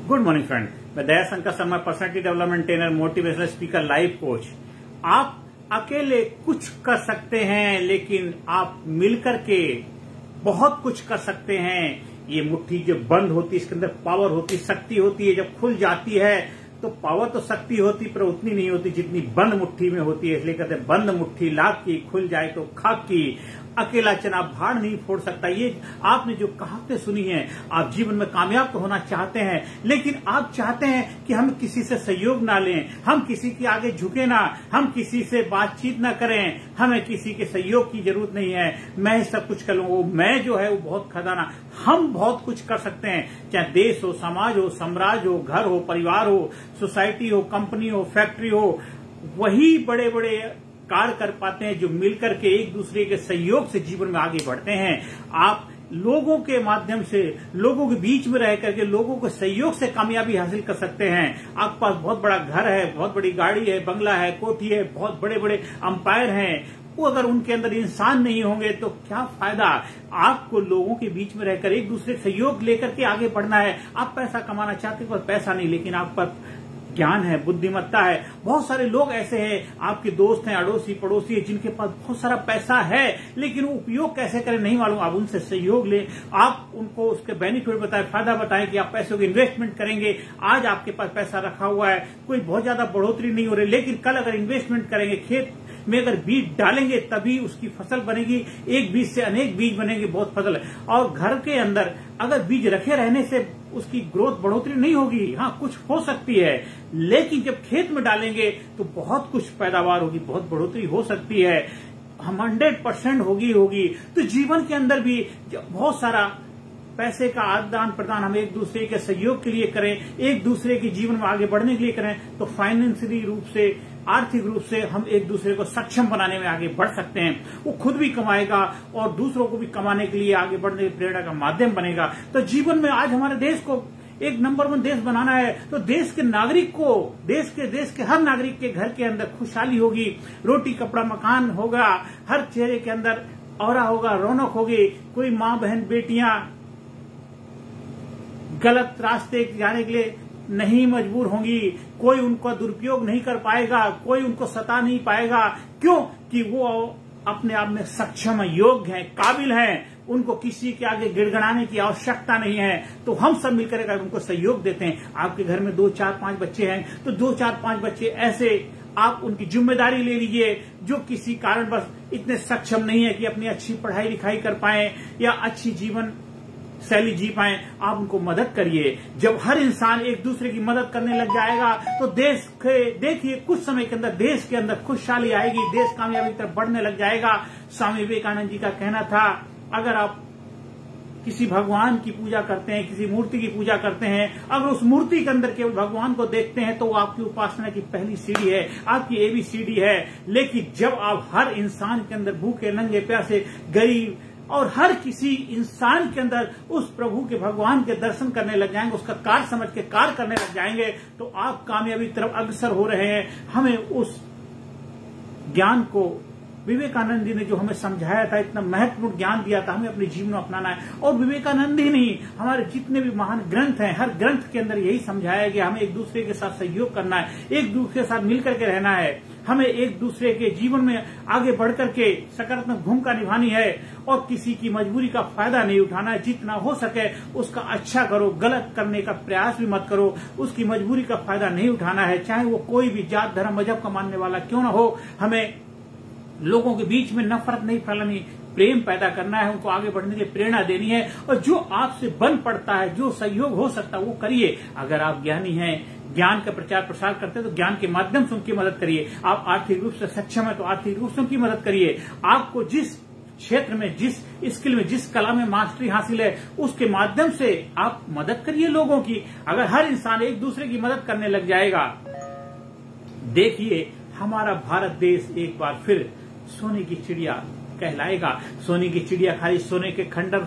Good morning friend, मैं Dayashankar Sharma, personality development trainer, motivational speaker, life coach. आप अकेले कुछ कर सकते हैं, लेकिन आप मिलकर के बहुत कुछ कर सकते हैं। ये मुट्ठी जब बंद होती है, इसके अंदर पावर होती, शक्ति होती है। जब खुल जाती है तो पावर तो शक्ति होती, पर उतनी नहीं होती जितनी बंद मुट्ठी में होती है। इसलिए कहते हैं बंद मुट्ठी लाख की, खुल जाए तो खाक की। अकेला चना भाड़ नहीं फोड़ सकता। ये आपने जो कहावतें सुनी हैं, आप जीवन में कामयाब तो होना चाहते हैं, लेकिन आप चाहते हैं कि हम किसी से सहयोग ना लें, हम किसी के आगे झुके ना, हम किसी से बातचीत ना करें, हमें किसी के सहयोग की जरूरत नहीं है। मैं सब कुछ कर लूं, वो मैं जो है वो बहुत खजाना। हम बहुत कुछ कर सकते हैं, चाहे देश हो, समाज हो, साम्राज्य हो, घर हो, परिवार हो, सोसाइटी हो, कंपनी हो, फैक्ट्री हो। वही बड़े बड़े कार्य कर पाते हैं जो मिलकर के एक दूसरे के सहयोग से जीवन में आगे बढ़ते हैं। आप लोगों के माध्यम से, लोगों के बीच में रह करके, लोगों के सहयोग से कामयाबी हासिल कर सकते हैं। आपके पास बहुत बड़ा घर है, बहुत बड़ी गाड़ी है, बंगला है, कोठी है, बहुत बड़े बड़े अंपायर हैं, वो अगर उनके अंदर इंसान नहीं होंगे तो क्या फायदा। आपको लोगों के बीच में रहकर एक दूसरे सहयोग लेकर के आगे बढ़ना है। आप पैसा कमाना चाहते हो, पैसा नहीं, लेकिन आप पर ज्ञान है, बुद्धिमत्ता है। बहुत सारे लोग ऐसे हैं, आपके दोस्त हैं, अड़ोसी पड़ोसी हैं, जिनके पास बहुत सारा पैसा है, लेकिन वो उपयोग कैसे करें नहीं मालूम। आप उनसे सहयोग लें, आप उनको उसके बेनिफिट बताएं, फायदा बताएं कि आप पैसों की इन्वेस्टमेंट करेंगे। आज आपके पास पैसा रखा हुआ है, कोई बहुत ज्यादा बढ़ोतरी नहीं हो रही, लेकिन कल अगर इन्वेस्टमेंट करेंगे, खेत में अगर बीज डालेंगे तभी उसकी फसल बनेगी। एक बीज से अनेक बीज बनेंगे, बहुत फसल है। और घर के अंदर अगर बीज रखे रहने से उसकी ग्रोथ बढ़ोतरी नहीं होगी। हाँ, कुछ हो सकती है, लेकिन जब खेत में डालेंगे तो बहुत कुछ पैदावार होगी, बहुत बढ़ोतरी हो सकती है, हम 100% होगी। तो जीवन के अंदर भी बहुत सारा पैसे का आदान प्रदान हम एक दूसरे के सहयोग के लिए करें, एक दूसरे के जीवन में आगे बढ़ने के लिए करें, तो फाइनेंशियली रूप से, आर्थिक रूप से हम एक दूसरे को सक्षम बनाने में आगे बढ़ सकते हैं। वो खुद भी कमाएगा और दूसरों को भी कमाने के लिए आगे बढ़ने की प्रेरणा का माध्यम बनेगा। तो जीवन में आज हमारे देश को एक नंबर 1 देश बनाना है, तो देश के नागरिक को, देश के हर नागरिक के घर के अंदर खुशहाली होगी, रोटी कपड़ा मकान होगा, हर चेहरे के अंदर औरा होगा, रौनक होगी। कोई माँ बहन बेटियां गलत रास्ते जाने के लिए नहीं मजबूर होंगी, कोई उनका दुरुपयोग नहीं कर पाएगा, कोई उनको सता नहीं पाएगा। क्यों? कि वो अपने आप में सक्षम है, योग्य है, काबिल है, उनको किसी के आगे गिड़गड़ाने की आवश्यकता नहीं है। तो हम सब मिलकर अगर उनको सहयोग देते हैं, आपके घर में 2, 4, 5 बच्चे हैं, तो 2, 4, 5 बच्चे ऐसे आप उनकी जिम्मेदारी ले लीजिए जो किसी कारणवश इतने सक्षम नहीं है कि अपनी अच्छी पढ़ाई लिखाई कर पाए या अच्छी जीवन शैली जी पाए। आप उनको मदद करिए। जब हर इंसान एक दूसरे की मदद करने लग जाएगा तो देश के, देखिए कुछ समय के अंदर देश के अंदर खुशहाली आएगी, देश कामयाबी की तरफ बढ़ने लग जाएगा। स्वामी विवेकानंद जी का कहना था, अगर आप किसी भगवान की पूजा करते हैं, किसी मूर्ति की पूजा करते हैं, अगर उस मूर्ति के अंदर केवल भगवान को देखते हैं तो वो आपकी उपासना की पहली सीढ़ी है, आपकी ABCD है। लेकिन जब आप हर इंसान के अंदर भूखे, नंगे, प्यासे, गरीब और हर किसी इंसान के अंदर उस प्रभु के, भगवान के दर्शन करने लग जाएंगे, उसका कार्य समझ के कार्य करने लग जाएंगे, तो आप कामयाबी की तरफ अग्रसर हो रहे हैं। हमें उस ज्ञान को, विवेकानंद जी ने जो हमें समझाया था, इतना महत्वपूर्ण ज्ञान दिया था, हमें अपने जीवन में अपनाना है। और विवेकानंद ही नहीं, हमारे जितने भी महान ग्रंथ हैं, हर ग्रंथ के अंदर यही समझाया गया, हमें एक दूसरे के साथ सहयोग करना है, एक दूसरे के साथ मिलकर के रहना है, हमें एक दूसरे के जीवन में आगे बढ़कर के सकारात्मक भूमिका निभानी है और किसी की मजबूरी का फायदा नहीं उठाना है। जितना हो सके उसका अच्छा करो, गलत करने का प्रयास भी मत करो। उसकी मजबूरी का फायदा नहीं उठाना है, चाहे वो कोई भी जात, धर्म, मजहब का मानने वाला क्यों ना हो। हमें लोगों के बीच में नफरत नहीं फैलानी, प्रेम पैदा करना है, उनको आगे बढ़ने के लिए प्रेरणा देनी है। और जो आपसे बन पड़ता है, जो सहयोग हो सकता है वो करिए। अगर आप ज्ञानी हैं, ज्ञान का प्रचार प्रसार करते हैं तो ज्ञान के माध्यम से उनकी मदद करिए। आप आर्थिक रूप से सक्षम है तो आर्थिक रूप से उनकी मदद करिए। आपको जिस क्षेत्र में, जिस स्किल में, जिस कला में मास्टरी हासिल है, उसके माध्यम से आप मदद करिए लोगों की। अगर हर इंसान एक दूसरे की मदद करने लग जाएगा, देखिए हमारा भारत देश एक बार फिर सोने की चिड़िया कहलाएगा। सोने की चिड़िया खाली सोने के खंडर,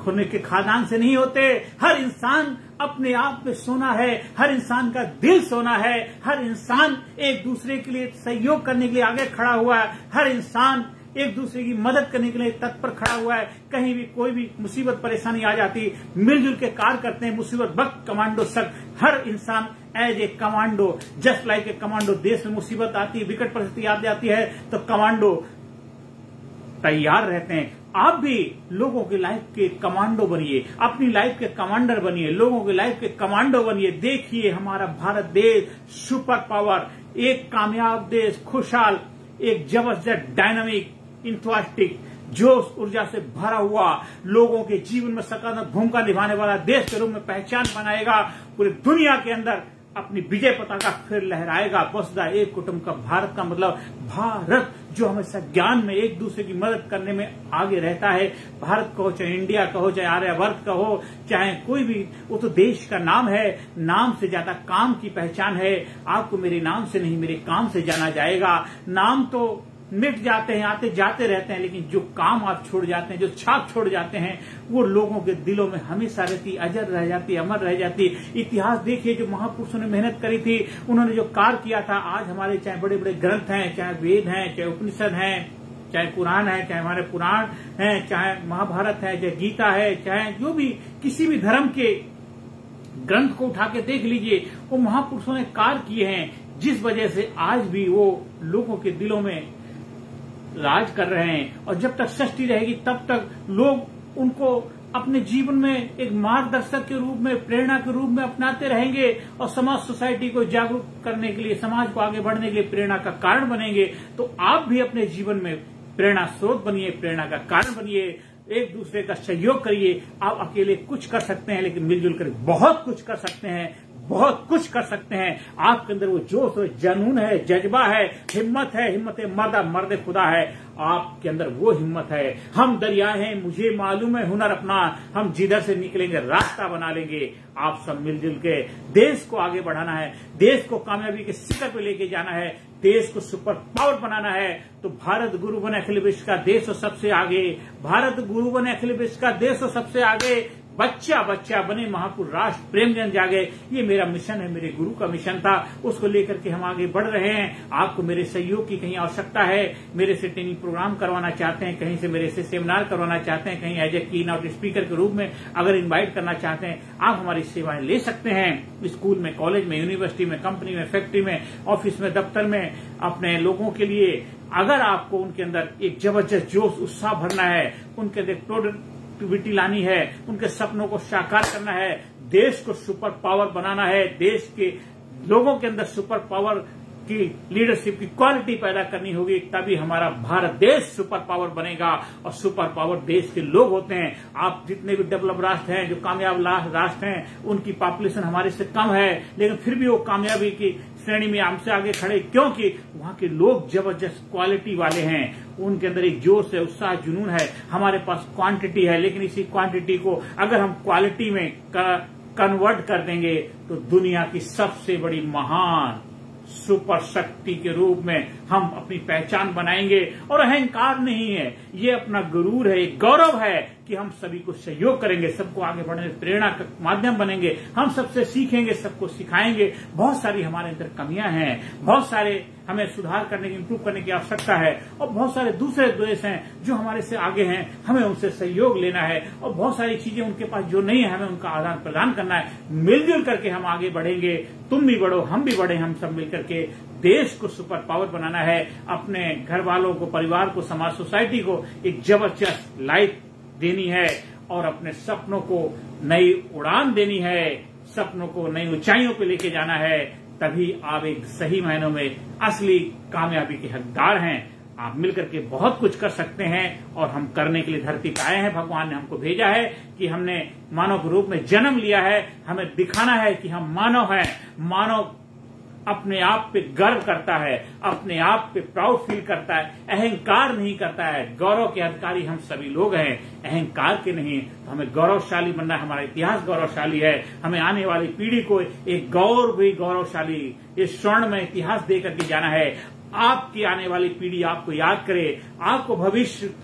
सोने के खादान से नहीं होते। हर इंसान अपने आप में सोना है, हर इंसान का दिल सोना है, हर इंसान एक दूसरे के लिए सहयोग करने के लिए आगे खड़ा हुआ है, हर इंसान एक दूसरे की मदद करने के लिए तत्पर खड़ा हुआ है। कहीं भी कोई भी मुसीबत परेशानी आ जाती, मिलजुल के कार्य करते हैं। मुसीबत वक्त कमांडो सख्त, हर इंसान as a commando, just like a commando. देश में मुसीबत आती है, विकट परिस्थिति आ जाती है तो कमांडो तैयार रहते हैं। आप भी लोगों की लाइफ के कमांडो बनिए, अपनी लाइफ के कमांडर बनिए, लोगों की लाइफ के कमांडो बनिए। देखिए हमारा भारत देश सुपर पावर, एक कामयाब देश, खुशहाल, एक जबरदस्त डायनामिक, इंथुआस्टिक, जोश ऊर्जा से भरा हुआ, लोगों के जीवन में सकारात्मक भूमिका निभाने वाला देश के रूप में पहचान बनाएगा। पूरी दुनिया के अंदर अपनी विजय पताका फिर लहराएगा। वसुधा एक कुटुंब का भारत का मतलब भारत जो हमेशा ज्ञान में एक दूसरे की मदद करने में आगे रहता है। भारत कहो चाहे इंडिया कहो चाहे आर्यवर्त कहो चाहे कोई भी, वो तो देश का नाम है। नाम से ज्यादा काम की पहचान है। आपको मेरे नाम से नहीं मेरे काम से जाना जाएगा। नाम तो मिट जाते हैं, आते जाते रहते हैं, लेकिन जो काम आप छोड़ जाते हैं, जो छाप छोड़ जाते हैं, वो लोगों के दिलों में हमेशा रहती, अजर रह जाती, अमर रह जाती। इतिहास देखिए, जो महापुरुषों ने मेहनत करी थी, उन्होंने जो कार्य किया था, आज हमारे चाहे बड़े बड़े ग्रंथ हैं, चाहे वेद हैं, चाहे उपनिषद हैं, चाहे कुरान है, चाहे हमारे पुराण हैं, चाहे महाभारत है, चाहे गीता है, चाहे जो भी किसी भी धर्म के ग्रंथ को उठा के देख लीजिए, वो महापुरुषों ने कार्य किए हैं, जिस वजह से आज भी वो लोगों के दिलों में राज कर रहे हैं। और जब तक सृष्टि रहेगी तब तक लोग उनको अपने जीवन में एक मार्गदर्शक के रूप में, प्रेरणा के रूप में अपनाते रहेंगे और समाज सोसाइटी को जागरूक करने के लिए, समाज को आगे बढ़ने के लिए प्रेरणा का कारण बनेंगे। तो आप भी अपने जीवन में प्रेरणा स्रोत बनिए, प्रेरणा का कारण बनिए, एक दूसरे का सहयोग करिए। आप अकेले कुछ कर सकते हैं, लेकिन मिलजुल कर बहुत कुछ कर सकते हैं, बहुत कुछ कर सकते हैं। आपके अंदर वो जोश है, जुनून है, जज्बा है, हिम्मत है, हिम्मत मर्दा मर्द खुदा है। आपके अंदर वो हिम्मत है। हम दरिया हैं, मुझे मालूम है हुनर अपना, हम जिधर से निकलेंगे रास्ता बना लेंगे। आप सब मिलजुल के देश को आगे बढ़ाना है, देश को कामयाबी के शिखर पे लेके जाना है, देश को सुपर पावर बनाना है। तो भारत गुरु बने अखिल विश्व का देश और सबसे आगे, भारत गुरु बने अखिल विश्व का देश और सबसे आगे, बच्चा बच्चा बने महापुरुष राष्ट्र प्रेम जन जागे। ये मेरा मिशन है, मेरे गुरु का मिशन था, उसको लेकर के हम आगे बढ़ रहे हैं। आपको मेरे सहयोग की कहीं आवश्यकता है, मेरे से ट्रेनिंग प्रोग्राम करवाना चाहते हैं, कहीं से मेरे से सेमिनार करवाना चाहते हैं, कहीं एज ए की नॉट स्पीकर के रूप में अगर इन्वाइट करना चाहते हैं, आप हमारी सेवाएं ले सकते हैं। स्कूल में, कॉलेज में, यूनिवर्सिटी में, कंपनी में, फैक्ट्री में, ऑफिस में, दफ्तर में, अपने लोगों के लिए अगर आपको उनके अंदर एक जबरदस्त जोश उत्साह भरना है, उनके अंदर प्रोडक्टिविटी लानी है, उनके सपनों को साकार करना है, देश को सुपर पावर बनाना है, देश के लोगों के अंदर सुपर पावर की लीडरशिप की क्वालिटी पैदा करनी होगी, तभी हमारा भारत देश सुपर पावर बनेगा। और सुपर पावर देश के लोग होते हैं। आप जितने भी डेवलप राष्ट्र हैं, जो कामयाब राष्ट्र हैं, उनकी पॉपुलेशन हमारे से कम है, लेकिन फिर भी वो कामयाबी की श्रेणी में हमसे आगे खड़े, क्योंकि वहां के लोग जबरदस्त क्वालिटी वाले हैं, उनके अंदर एक जोश है, उत्साह, जुनून है। हमारे पास क्वांटिटी है, लेकिन इसी क्वांटिटी को अगर हम क्वालिटी में कन्वर्ट कर देंगे तो दुनिया की सबसे बड़ी महान सुपर शक्ति के रूप में हम अपनी पहचान बनाएंगे। और अहंकार नहीं है, ये अपना गुरूर है, एक गौरव है कि हम सभी को सहयोग करेंगे, सबको आगे बढ़ने में प्रेरणा का माध्यम बनेंगे, हम सबसे सीखेंगे, सबको सिखाएंगे। बहुत सारी हमारे अंदर कमियां हैं, बहुत सारे हमें सुधार करने की, इंप्रूव करने की आवश्यकता है, और बहुत सारे दूसरे देश हैं जो हमारे से आगे हैं, हमें उनसे सहयोग लेना है, और बहुत सारी चीजें उनके पास जो नहीं है, हमें उनका आदान प्रदान करना है। मिलजुल करके हम आगे बढ़ेंगे, तुम भी बढ़ो, हम भी बढ़े, हम सब मिलकर के देश को सुपर पावर बनाना है। अपने घर वालों को, परिवार को, समाज, सोसाइटी को एक जबरदस्त लाइफ देनी है, और अपने सपनों को नई उड़ान देनी है, सपनों को नई ऊंचाइयों पे लेके जाना है। तभी आप एक सही मायनों में असली कामयाबी के हकदार हैं। आप मिलकर के बहुत कुछ कर सकते हैं, और हम करने के लिए धरती पे आए हैं। भगवान ने हमको भेजा है कि हमने मानव के रूप में जन्म लिया है, हमें दिखाना है कि हम मानव हैं। मानव अपने आप पे गर्व करता है, अपने आप पे प्राउड फील करता है, अहंकार नहीं करता है। गौरव के अधिकारी हम सभी लोग हैं, अहंकार के नहीं। तो हमें गौरवशाली बनना है, हमारा इतिहास गौरवशाली है, हमें आने वाली पीढ़ी को एक गौरवशाली, ये स्वर्ण में इतिहास दे करके जाना है। आपकी आने वाली पीढ़ी आपको याद करे, आपको भविष्य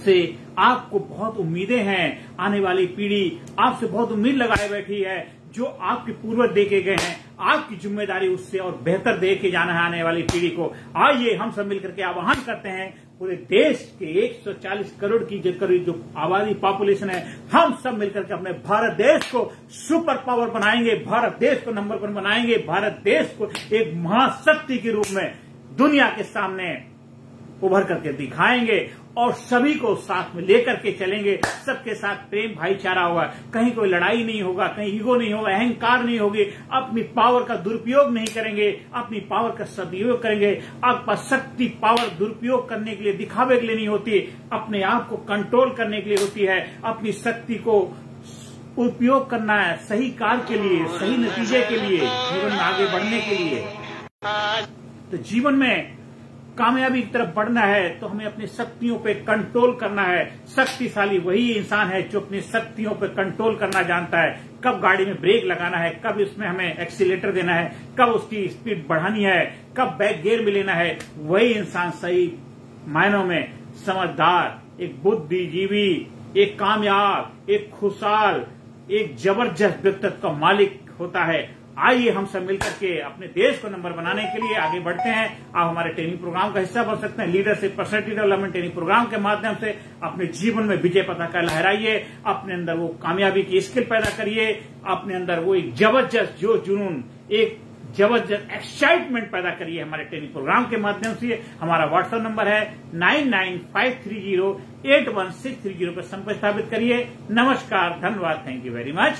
से आपको बहुत उम्मीदें हैं। आने वाली पीढ़ी आपसे बहुत उम्मीद लगाए बैठी है, जो आपके पूर्वज देके गए हैं। आपकी जिम्मेदारी उससे और बेहतर दे के जाना है आने वाली पीढ़ी को। आइए हम सब मिलकर के आह्वान करते हैं, पूरे देश के 140 करोड़ की जो आबादी पॉपुलेशन है, हम सब मिलकर के अपने भारत देश को सुपर पावर बनाएंगे, भारत देश को नंबर 1 बनाएंगे, भारत देश को एक महाशक्ति के रूप में दुनिया के सामने उभर करके दिखाएंगे और सभी को साथ में लेकर के चलेंगे। सबके साथ प्रेम भाईचारा होगा, कहीं कोई लड़ाई नहीं होगा, कहीं ईगो नहीं होगा, अहंकार नहीं होगी, अपनी पावर का दुरुपयोग नहीं करेंगे, अपनी पावर का सदुपयोग करेंगे। आपका शक्ति पावर दुरुपयोग करने के लिए, दिखावे के लिए नहीं होती, अपने आप को कंट्रोल करने के लिए होती है। अपनी शक्ति को उपयोग करना है सही कार्य के लिए, सही नतीजे के लिए, जीवन में आगे बढ़ने के लिए। तो जीवन में कामयाबी की तरफ बढ़ना है तो हमें अपनी शक्तियों पे कंट्रोल करना है। शक्तिशाली वही इंसान है जो अपनी शक्तियों पे कंट्रोल करना जानता है, कब गाड़ी में ब्रेक लगाना है, कब इसमें हमें एक्सीलेटर देना है, कब उसकी स्पीड बढ़ानी है, कब बैक गियर में लेना है। वही इंसान सही मायनों में समझदार, एक बुद्धिजीवी, एक कामयाब, एक खुशहाल, एक जबरदस्त व्यक्तित्व का मालिक होता है। आइए हम सब मिलकर के अपने देश को नंबर बनाने के लिए आगे बढ़ते हैं। आप हमारे ट्रेनिंग प्रोग्राम का हिस्सा बन सकते हैं। Leadership personality development training program के माध्यम से अपने जीवन में विजय पताका लहराइए, अपने अंदर वो कामयाबी की स्किल पैदा करिए, अपने अंदर वो एक जबरदस्त जो जुनून, एक जबरदस्त एक्साइटमेंट पैदा करिए हमारे ट्रेनिंग प्रोग्राम के माध्यम से। हमारा व्हाट्सएप नंबर है 9953081630 पर संपर्क स्थापित करिए। नमस्कार, धन्यवाद, थैंक यू वेरी मच।